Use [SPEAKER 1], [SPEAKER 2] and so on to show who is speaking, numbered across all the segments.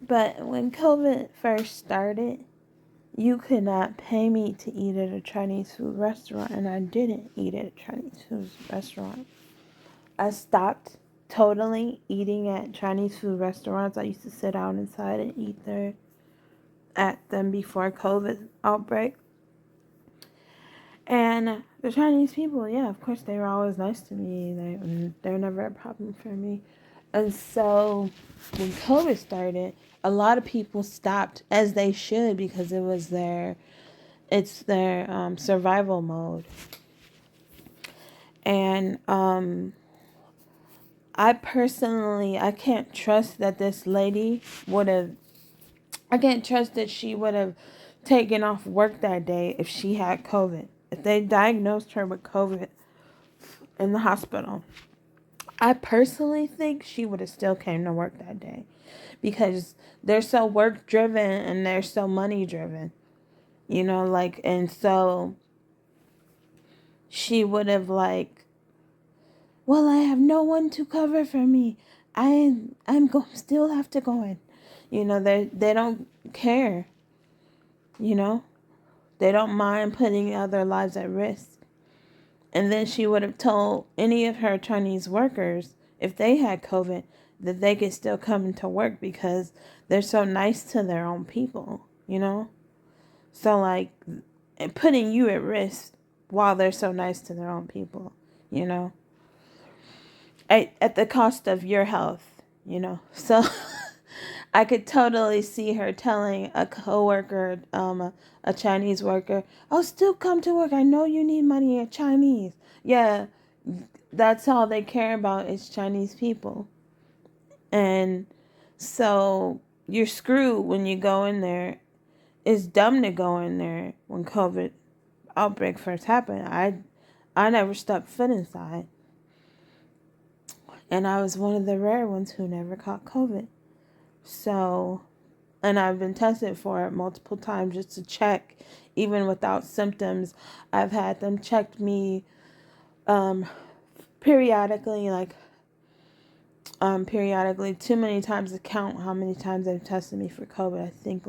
[SPEAKER 1] But when COVID first started, you could not pay me to eat at a Chinese food restaurant, and I didn't eat at a Chinese food restaurant. I stopped totally eating at Chinese food restaurants. I used to sit out inside and eat there at them before COVID outbreak. And the Chinese people, yeah, of course, they were always nice to me. They're never a problem for me. And so when COVID started, a lot of people stopped, as they should, because it's their survival mode. And I can't trust that this lady would have, I can't trust that she would have taken off work that day if she had COVID. If they diagnosed her with COVID in the hospital, I personally think she would have still came to work that day, because they're so work driven and they're so money driven, and so she would have well, I have no one to cover for me. Still have to go in. They don't care. They don't mind putting other lives at risk. And then she would have told any of her Chinese workers, if they had COVID, that they could still come into work because they're so nice to their own people, So, putting you at risk while they're so nice to their own people, At the cost of your health, So I could totally see her telling a coworker, a Chinese worker, "Oh, still come to work. I know you need money at Chinese." Yeah, that's all they care about is Chinese people. And so you're screwed when you go in there. It's dumb to go in there when COVID outbreak first happened. I never stepped foot inside. And I was one of the rare ones who never caught COVID. So, and I've been tested for it multiple times just to check, even without symptoms. I've had them check me periodically, periodically, too many times to count how many times they've tested me for COVID. I think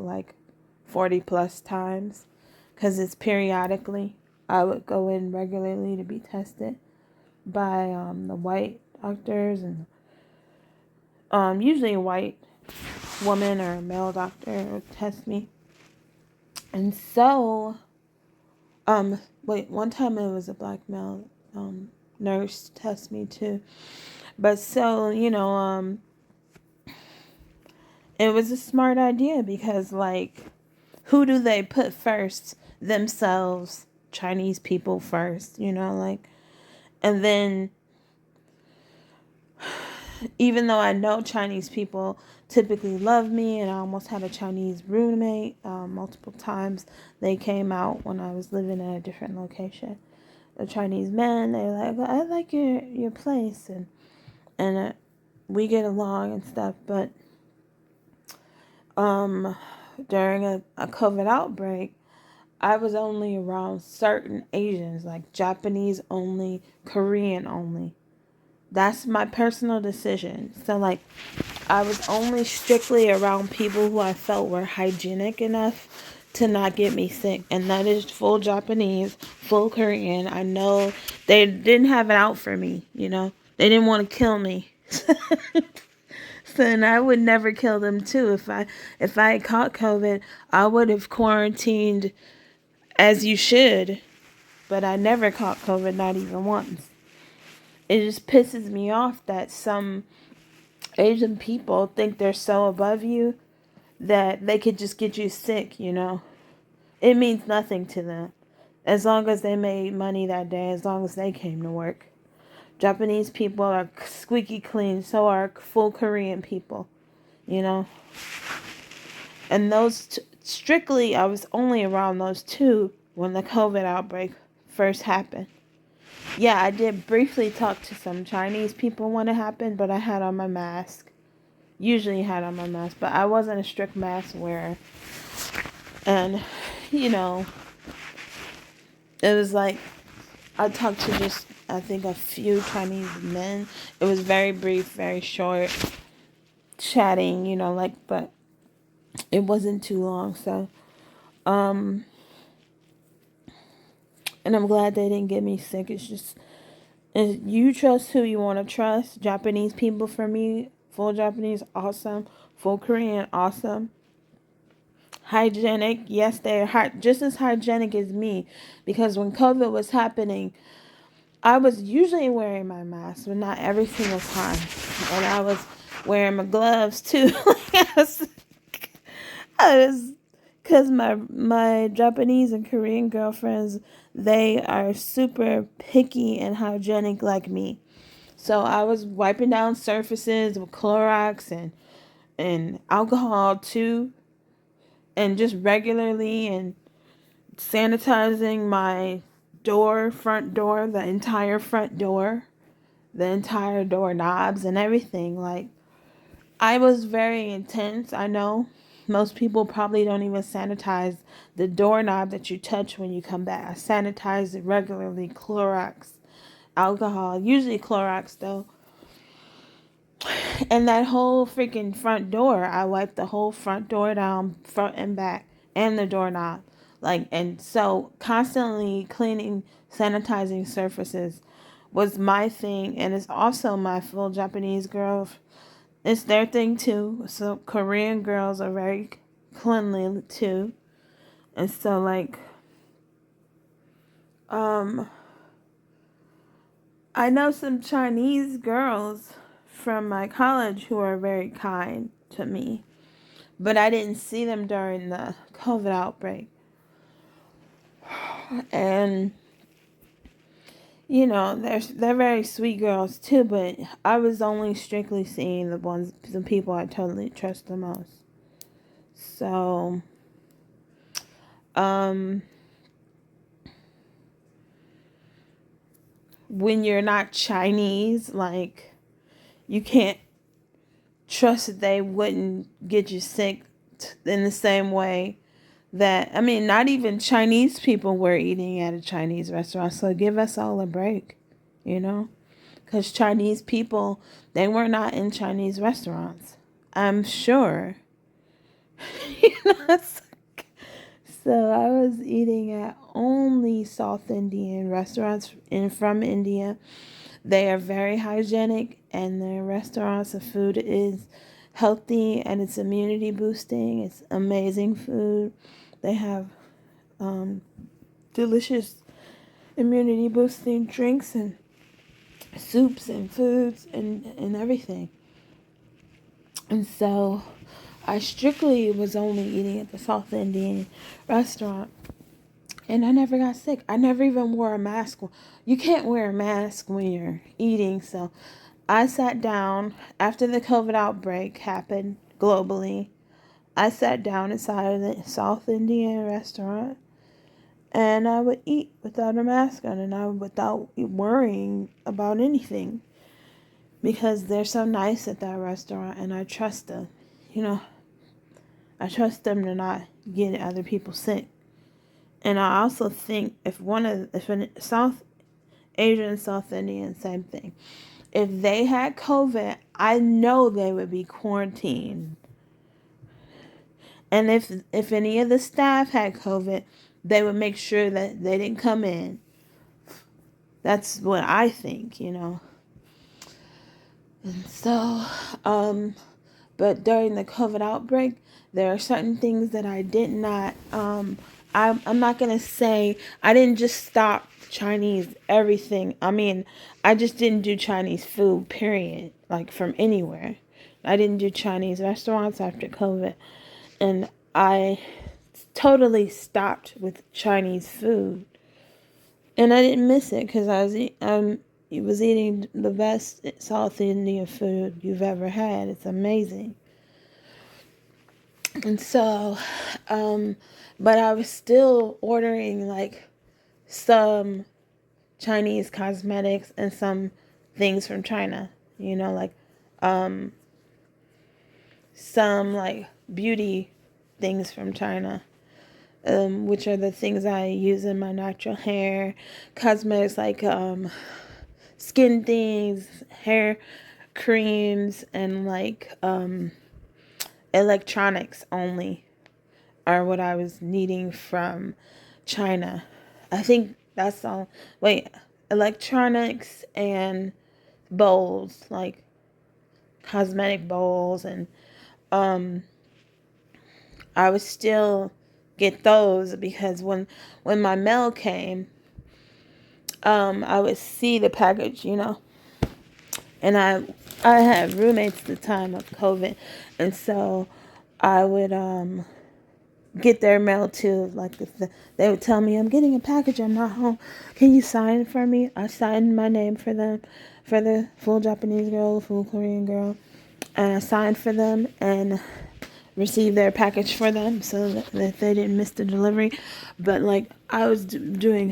[SPEAKER 1] 40 plus times, because it's periodically. I would go in regularly to be tested by the white doctors, and usually a white woman or a male doctor would test me. And so, one time it was a black male nurse test me too. But so, it was a smart idea because, who do they put first? Themselves, Chinese people first, and then, even though I know Chinese people typically love me, and I almost had a Chinese roommate multiple times. They came out when I was living at a different location. The Chinese men, they're like, "I like your place," and we get along and stuff. But during a COVID outbreak, I was only around certain Asians, like Japanese only, Korean only. That's my personal decision. So, I was only strictly around people who I felt were hygienic enough to not get me sick. And that is full Japanese, full Korean. I know they didn't have it out for me, They didn't want to kill me. So, and I would never kill them too. If I had caught COVID, I would have quarantined as you should. But I never caught COVID, not even once. It just pisses me off that some Asian people think they're so above you that they could just get you sick, It means nothing to them. As long as they made money that day, as long as they came to work. Japanese people are squeaky clean, so are full Korean people, And those strictly, I was only around those two when the COVID outbreak first happened. Yeah, I did briefly talk to some Chinese people when it happened, but I had on my mask. Usually had on my mask, but I wasn't a strict mask wearer. And, it was I talked to just, I think, a few Chinese men. It was very brief, very short, chatting, but It wasn't too long, so um and I'm glad they didn't get me sick. It's just you trust who you want to trust. Japanese people for me, full Japanese, awesome. Full Korean, awesome. Hygienic, yes, they're just as hygienic as me, because when COVID was happening, I was usually wearing my mask, but not every single time, and I was wearing my gloves too. I was, because my Japanese and Korean girlfriends, they are super picky and hygienic like me. So I was wiping down surfaces with Clorox and alcohol too, and just regularly, and sanitizing my front door, the entire door knobs and everything. Like, I was very intense. I know most people probably don't even sanitize the doorknob that you touch when you come back. I sanitize it regularly, Clorox, alcohol, usually Clorox though. And that whole freaking front door, I wiped the whole front door down, front and back, and the doorknob. Like, and so constantly cleaning, sanitizing surfaces was my thing. And it's also my full Japanese girl. It's their thing too. So Korean girls are very cleanly too. And so, like, um, I know some Chinese girls from my college who are very kind to me, but I didn't see them during the COVID outbreak. And they're very sweet girls too, but I was only strictly seeing the people I totally trust the most. So, um, when you're not Chinese, like, you can't trust that they wouldn't get you sick in the same way that, I mean, not even Chinese people were eating at a Chinese restaurant. So give us all a break, you know? Because Chinese people, they were not in Chinese restaurants, I'm sure. you know, so I was eating at only South Indian restaurants from India. They are very hygienic, and their restaurants, the food is healthy and it's immunity boosting. It's amazing food. They have delicious immunity boosting drinks and soups and foods and everything. And so I strictly was only eating at the South Indian restaurant. And I never got sick. I never even wore a mask. You can't wear a mask when you're eating. So I sat down after the COVID outbreak happened globally. I sat down inside of the South Indian restaurant, and I would eat without a mask on, and without worrying about anything, because they're so nice at that restaurant, and I trust them. I trust them to not get other people sick. And I also think if a South Asian, South Indian, same thing. If they had COVID, I know they would be quarantined. And if any of the staff had COVID, they would make sure that they didn't come in. That's what I think. And so, but during the COVID outbreak, there are certain things that I did not, I'm not going to say, I didn't just stop Chinese everything. I mean, I just didn't do Chinese food, period, like from anywhere. I didn't do Chinese restaurants after COVID. And I totally stopped with Chinese food. And I didn't miss it because I was eating the best South Indian food you've ever had. It's amazing. And so, but I was still ordering like some Chinese cosmetics and some things from China, like some like beauty things from China, which are the things I use in my natural hair, cosmetics like skin things, hair creams, and like electronics only are what I was needing from China. I think that's all. Wait, electronics and bowls, like cosmetic bowls, and um I would still get those because when my mail came, I would see the package, and I had roommates at the time of COVID, and so I would get their mail too. Like if they would tell me, I'm getting a package, I'm not home, can you sign for me? I signed my name for them, for the full Japanese girl, full Korean girl, and I signed for them and received their package for them so that they didn't miss the delivery. But like I was doing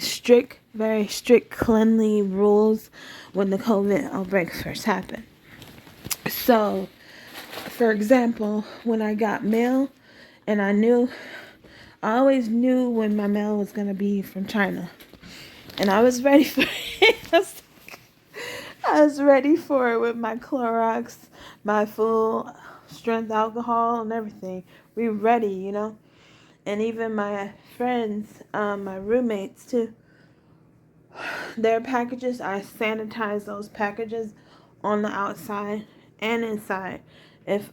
[SPEAKER 1] very strict cleanly rules when the COVID outbreak first happened. So for example, when I got mail, and I always knew when my mail was going to be from China. And I was ready for it. I was ready for it with my Clorox, my full strength alcohol and everything. We were ready, And even my friends, my roommates too, their packages, I sanitize those packages on the outside and inside. If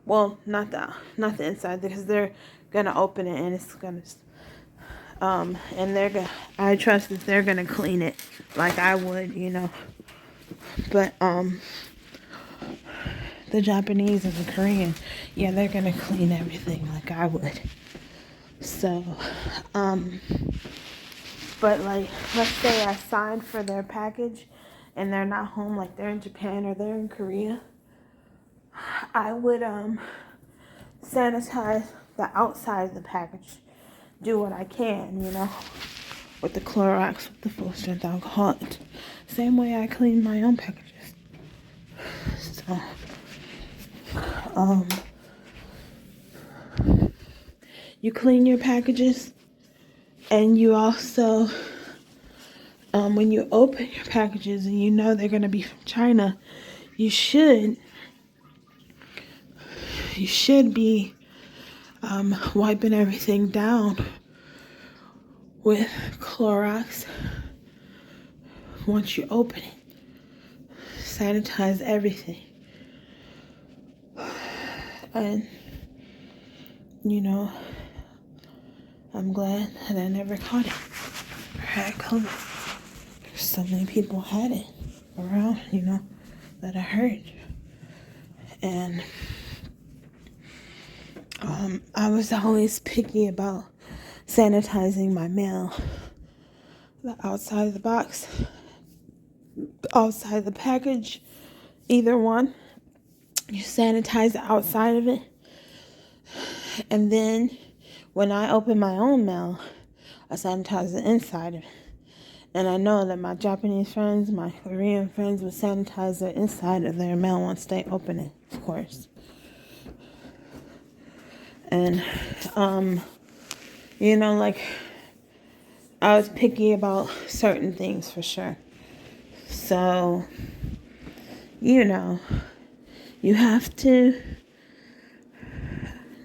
[SPEAKER 1] well, not the inside, because they're gonna open it and it's gonna and I trust that they're gonna clean it like I would, But the Japanese and the Korean, yeah, they're gonna clean everything like I would. So but like, let's say I signed for their package and they're not home, like they're in Japan or they're in Korea, I would sanitize the outside of the package. Do what I can, with the Clorox, with the full strength alcohol. Same way I clean my own packages. So, you clean your packages, and you also, when you open your packages and you know they're gonna be from China, you should be wiping everything down with Clorox. Once you open it, sanitize everything. And I'm glad that I never caught it or had COVID. So many people had it around, that I heard. And I was always picky about sanitizing my mail. The outside of the box, outside of the package, either one. You sanitize the outside of it. And then when I open my own mail, I sanitize the inside of it. And I know that my Japanese friends, my Korean friends would sanitize the inside of their mail once they open it, of course. And, like, I was picky about certain things for sure. So, you have to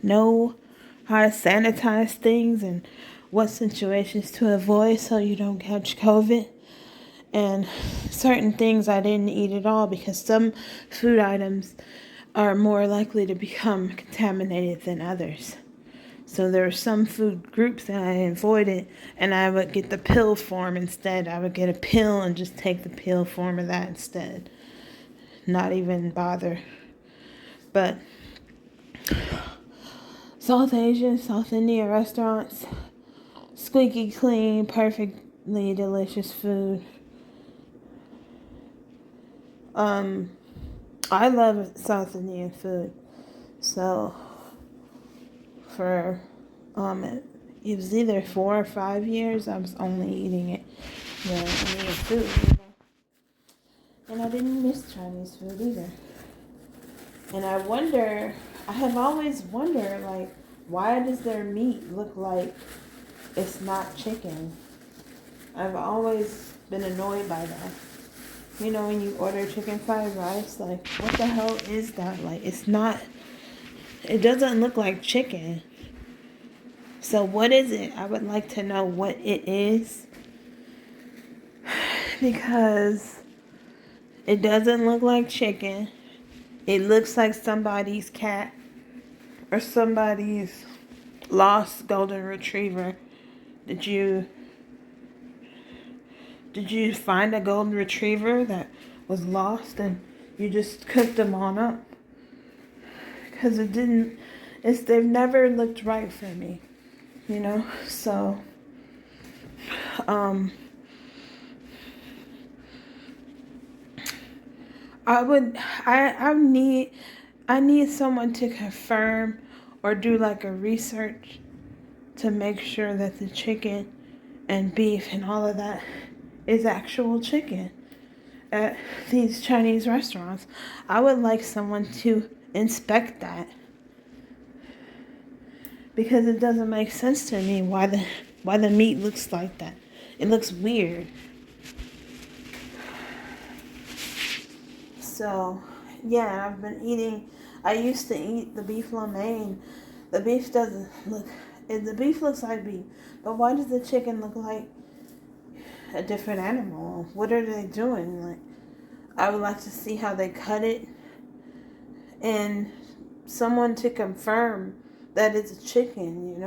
[SPEAKER 1] know how to sanitize things and what situations to avoid so you don't catch COVID. And certain things I didn't eat at all because some food items are more likely to become contaminated than others. So there are some food groups that I avoided, and I would get the pill form instead. I would get a pill and just take the pill form of that instead. Not even bother. But South Asian, South Indian restaurants, squeaky clean, perfectly delicious food. I love South Indian food. So for it was either 4 or 5 years I was only eating it, Indian food, And I didn't miss Chinese food either. And I have always wondered, like, why does their meat look like it's not chicken? I've always been annoyed by that. When you order chicken fried rice, like, what the hell is that? Like, it's It doesn't look like chicken. So what is it? I would like to know what it is, because it doesn't look like chicken. It looks like somebody's cat or somebody's lost golden retriever. Did you find a golden retriever that was lost and you just cooked them on up? Because they've never looked right for me, So, I need someone to confirm or do like a research to make sure that the chicken and beef and all of that is actual chicken at these Chinese restaurants. I would like someone to inspect that, because it doesn't make sense to me why the meat looks like that. It looks weird. So, yeah, I used to eat the beef lo mein. The beef doesn't look, the beef looks like beef, but why does the chicken look like a different animal? What are they doing? Like, I would like to see how they cut it, and someone to confirm that it's a chicken,